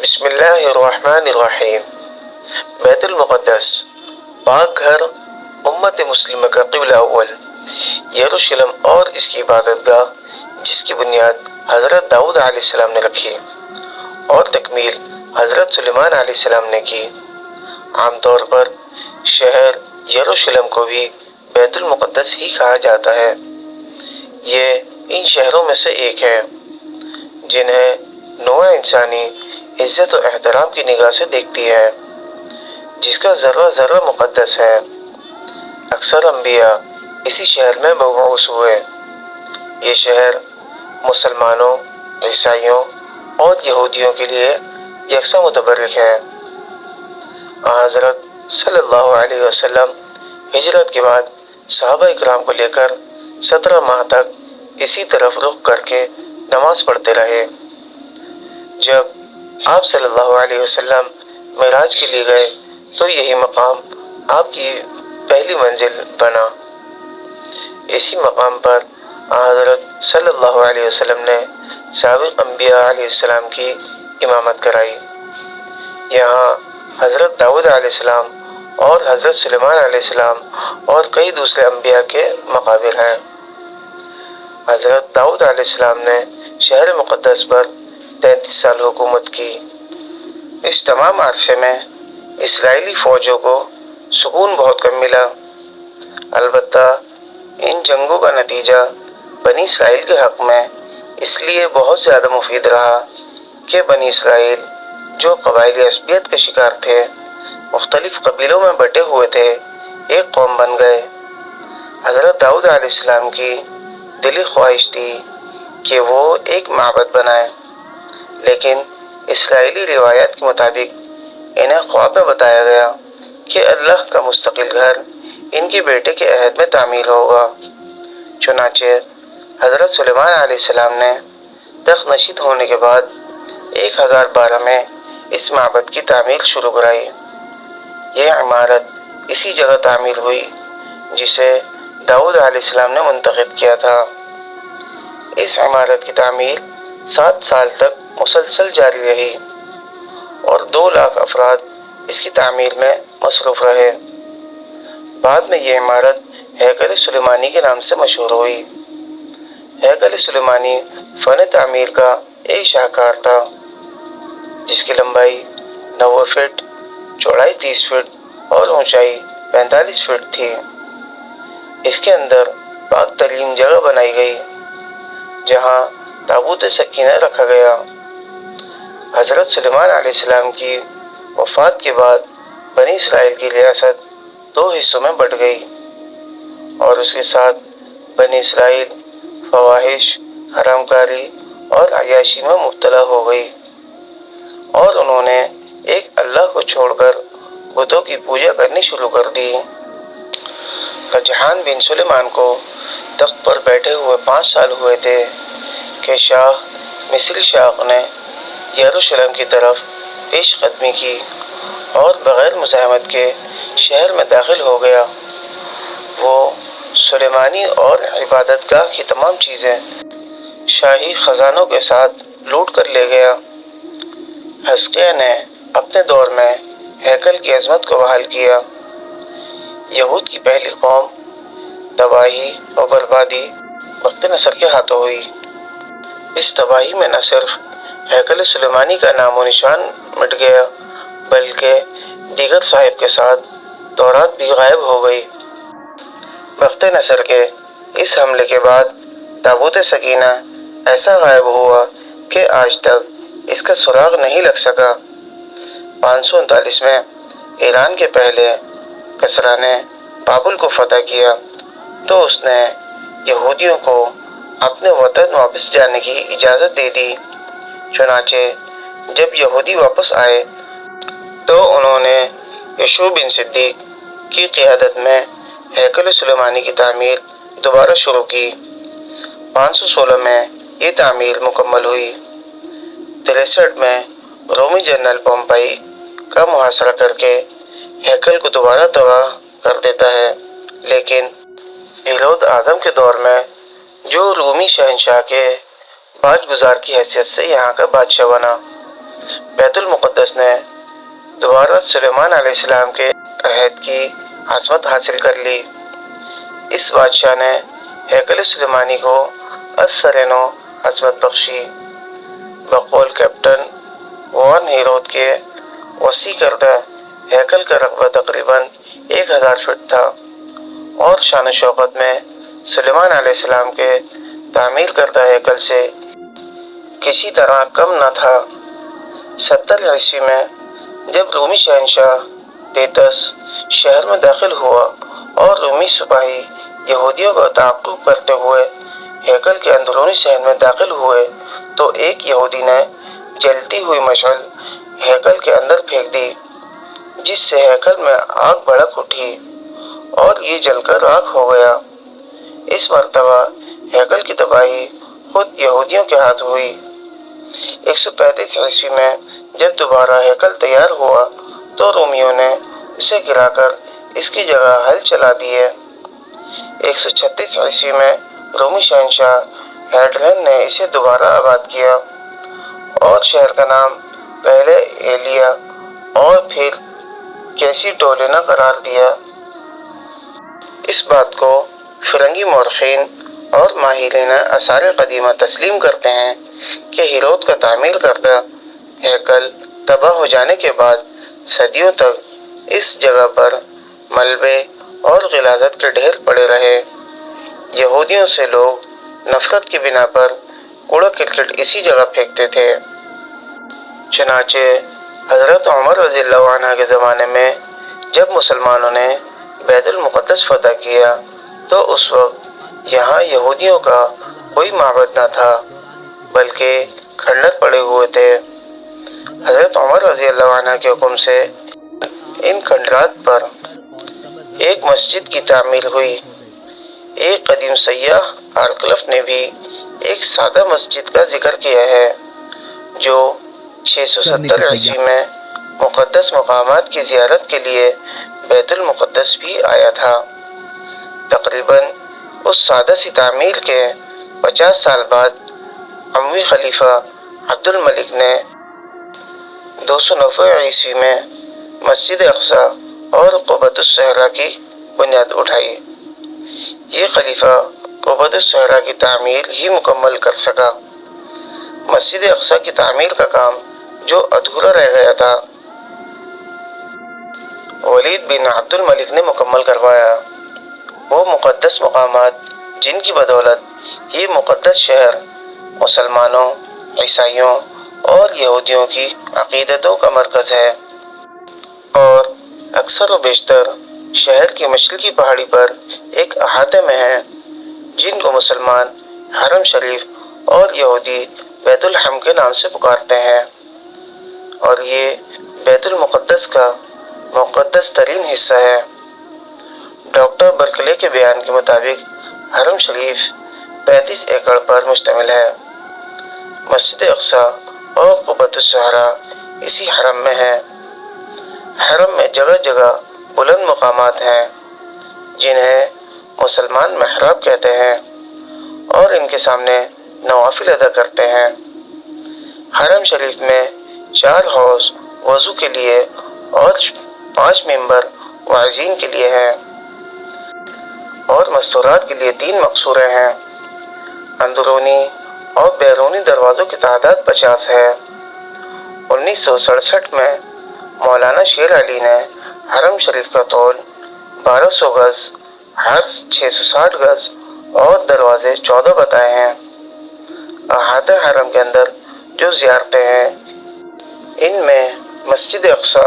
بسم اللہ الرحمن الرحیم۔ بیت المقدس پاک گھر، امت مسلمہ کا قبلہ اول، یروشلم اور اس کی عبادت گاہ جس کی بنیاد حضرت داؤد علیہ السلام نے رکھی اور تکمیل حضرت سلیمان علیہ السلام نے کی۔ عام طور پر شہر یروشلم کو بھی بیت المقدس ہی کہا جاتا ہے۔ یہ ان شہروں میں سے ایک ہے جنہیں نوع انسانی عزت و احترام کی نگاہ سے دیکھتی ہے، جس کا ذرہ ذرہ مقدس ہے۔ اکثر انبیاء اسی شہر میں مبعوث ہوئے۔ یہ شہر مسلمانوں، عیسائیوں اور یہودیوں کے لیے یکساں متبرک ہے۔ حضرت صلی اللہ علیہ وسلم ہجرت کے بعد صحابہ اکرام کو لے کر 17 ماہ تک اسی طرف رخ کر کے نماز پڑھتے رہے۔ جب آپ صلی اللہ علیہ وسلم معراج کے لیے گئے تو یہی مقام آپ کی پہلی منزل بنا۔ اسی مقام پر حضرت صلی اللہ علیہ وسلم نے سابق انبیاء علیہ السلام کی امامت کرائی۔ یہاں حضرت داؤد علیہ السلام اور حضرت سلیمان علیہ السلام اور کئی دوسرے انبیاء کے مقابر ہیں۔ حضرت داؤد علیہ السلام نے شہر مقدس پر 33 سال حکومت کی۔ اس تمام عرصے میں اسرائیلی فوجوں کو سکون بہت کم ملا۔ البتہ ان جنگوں کا نتیجہ بنی اسرائیل کے حق میں اس لیے بہت زیادہ مفید رہا کہ بنی اسرائیل جو قبائلی عصبیت کے شکار تھے، مختلف قبیلوں میں بٹے ہوئے تھے، ایک قوم بن گئے۔ حضرت داؤد علیہ السلام کی دلی خواہش تھی کہ وہ ایک معبد بنائیں، لیکن اسرائیلی روایات کے مطابق انہیں خواب میں بتایا گیا کہ اللہ کا مستقل گھر ان کے بیٹے کے عہد میں تعمیر ہوگا۔ چنانچہ حضرت سلیمان علیہ السلام نے تخت نشین ہونے کے بعد 1012 میں اس معبد کی تعمیر شروع کرائی۔ یہ عمارت اسی جگہ تعمیر ہوئی جسے داؤد علیہ السلام نے منتخب کیا تھا۔ اس عمارت کی تعمیر 7 سال تک مسلسل جاری رہی اور 2 لاکھ افراد اس کی تعمیر میں مصروف رہے۔ بعد میں یہ عمارت ہیکل سلیمانی کے نام سے مشہور ہوئی۔ ہیکل سلیمانی فن تعمیر کا ایک شاہکار تھا جس کی لمبائی 90 فٹ، چوڑائی 30 فٹ اور اونچائی 45 فٹ تھی۔ اس کے اندر پاک ترین جگہ بنائی گئی جہاں تابوت سکینہ رکھا گیا۔ حضرت سلیمان علیہ السلام کی وفات کے بعد بنی اسرائیل کی ریاست 2 حصوں میں بٹ گئی اور اس کے ساتھ بنی اسرائیل فواحش، حرام کاری اور عیاشی میں مبتلا ہو گئی اور انہوں نے ایک اللہ کو چھوڑ کر بتوں کی پوجا کرنی شروع کر دی۔ جہان بن سلیمان کو تخت پر بیٹھے ہوئے 5 سال ہوئے تھے کہ شاہ مصری شاق نے یروشلم کی طرف پیش قدمی کی اور بغیر مزاحمت کے شہر میں داخل ہو گیا۔ وہ سلیمانی اور عبادت گاہ کی تمام چیزیں شاہی خزانوں کے ساتھ لوٹ کر لے گیا۔ حزقیہ نے اپنے دور میں ہیکل کی عظمت کو بحال کیا۔ یہود کی پہلی قوم تباہی و بربادی بخت نصر کے ہاتھوں ہوئی۔ اس تباہی میں نہ صرف ہیکل سلیمانی کا نام و نشان مٹ گیا بلکہ دیگر صحائف کے ساتھ تورات بھی غائب ہو گئی۔ بخت نصر کے اس حملے کے بعد تابوت سکینہ ایسا غائب ہوا کہ آج تک اس کا سراغ نہیں لگ سکا۔ 539 میں ایران کے پہلے کسریٰ نے بابل کو فتح کیا تو اس نے یہودیوں کو اپنے وطن واپس جانے کی اجازت دے دی۔ چنانچہ جب یہودی واپس آئے تو انہوں نے یشوع بن صدیق کی قیادت میں ہیکل سلیمانی کی تعمیر دوبارہ شروع کی۔ 516 میں یہ تعمیر مکمل ہوئی۔ 63 میں رومی جنرل پومپئی کا محاصرہ کر کے ہیکل کو دوبارہ تباہ کر دیتا ہے، لیکن ہیرود اعظم کے دور میں جو رومی شہنشاہ کے باج گزار کی حیثیت سے یہاں کا بادشاہ بنا، بیت المقدس نے دوبارہ سلیمان علیہ السلام کے عہد کی عظمت حاصل کر لی۔ اس بادشاہ نے ہیکل سلیمانی کو اثر نو عظمت بخشی۔ بقول کیپٹن وان ہیرود کے وسیع کردہ ہیکل کا رقبہ تقریباً 1000 فٹ تھا اور شان و شوکت میں سلیمان علیہ السلام کے تعمیر کردہ ہیکل سے کسی طرح کم نہ تھا۔ 70 عیسوی میں جب رومی شہنشاہ تیتس شہر میں داخل ہوا اور رومی سپاہی یہودیوں کا تعاقب کرتے ہوئے ہیکل کے اندرونی صحن میں داخل ہوئے تو ایک یہودی نے جلتی ہوئی مشعل ہیکل کے اندر پھینک دی، جس سے ہیکل میں آگ بھڑک اٹھی اور یہ جل کر راکھ ہو گیا۔ اس مرتبہ ہیکل کی تباہی خود یہودیوں کے ہاتھ ہوئی۔ 135 عیسوی میں جب دوبارہ ہیکل تیار ہوا تو رومیوں نے اسے گرا کر اس کی جگہ ہل چلا دیے۔ 136 عیسوی میں رومی شہنشاہ ہیڈرین نے اسے دوبارہ آباد کیا اور شہر کا نام پہلے ایلیا اور پھر کیسیڈولینا قرار دیا۔ اس بات کو فرنگی مورخین اور ماہرین آثار قدیمہ تسلیم کرتے ہیں کہ ہیرود کا تعمیر کردہ ہیکل تباہ ہو جانے کے بعد صدیوں تک اس جگہ پر ملبے اور غلاظت کے ڈھیر پڑے رہے۔ یہودیوں سے لوگ نفرت کی بنا پر کوڑا کرکٹ اسی جگہ پھینکتے تھے۔ چنانچہ حضرت عمر رضی اللہ عنہ کے زمانے میں جب مسلمانوں نے بیت المقدس فتح کیا تو اس وقت یہاں یہودیوں کا کوئی معبد نہ تھا بلکہ کھنڈر پڑے ہوئے تھے۔ حضرت عمر رضی اللہ عنہ کے حکم سے ان کھنڈرات پر ایک مسجد کی تعمیر ہوئی۔ ایک قدیم سیاح آرکلف نے بھی ایک سادہ مسجد کا ذکر کیا ہے جو 670 عیسوی میں مقدس مقامات کی زیارت کے لیے بیت المقدس بھی آیا تھا۔ تقریباً اس سادہ سی تعمیر کے 50 سال بعد اموی خلیفہ عبد الملک نے 290 عیسوی میں مسجد اقصی اور قبۃ الصحرا کی بنیاد اٹھائی۔ یہ خلیفہ قبۃ الصحرا کی تعمیر ہی مکمل کر سکا۔ مسجد اقصی کی تعمیر کا کام جو ادھورا رہ گیا تھا ولید بن عبد الملک نے مکمل کروایا۔ وہ مقدس مقامات جن کی بدولت یہ مقدس شہر مسلمانوں، عیسائیوں اور یہودیوں کی عقیدتوں کا مرکز ہے اور اکثر و بیشتر شہر کی مشرقی پہاڑی پر ایک احاطے میں ہیں، جن کو مسلمان حرم شریف اور یہودی بیت الحم کے نام سے پکارتے ہیں، اور یہ بیت المقدس کا مقدس ترین حصہ ہے۔ ڈاکٹر برکلے کے بیان کے مطابق حرم شریف 35 ایکڑ پر مشتمل ہے۔ مسجد اقصی اور قبۃ الصحرا اسی حرم میں ہے۔ حرم میں جگہ جگہ بلند مقامات ہیں جنہیں مسلمان محراب کہتے ہیں اور ان کے سامنے نوافل ادا کرتے ہیں۔ حرم شریف میں 4 حوض وضو کے لیے اور 5 ممبر واعظین کے لیے ہیں اور مستورات کے لیے 3 مقصورے ہیں۔ اندرونی اور بیرونی دروازوں کی تعداد 50 ہے۔ 1967 میں مولانا شیر علی نے حرم شریف کا طول 1200 گز، عرض 660 گز اور دروازے 14 بتائے ہیں۔ احاطہ حرم کے اندر جو زیارتیں ہیں ان میں مسجد اقصی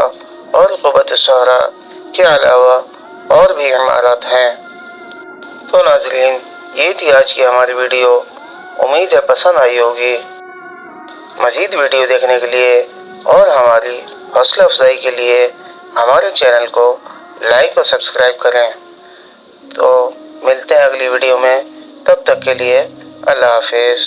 اور قبۃ الصحرا کے علاوہ اور بھی عمارات ہیں۔ تو ناظرین، یہ تھی آج کی ہماری ویڈیو، امید ہے پسند آئی ہوگی۔ مزید ویڈیو دیکھنے کے لیے اور ہماری حوصلہ افزائی کے لیے ہمارے چینل کو لائک اور سبسکرائب کریں۔ تو ملتے ہیں اگلی ویڈیو میں، تب تک کے لیے اللہ حافظ۔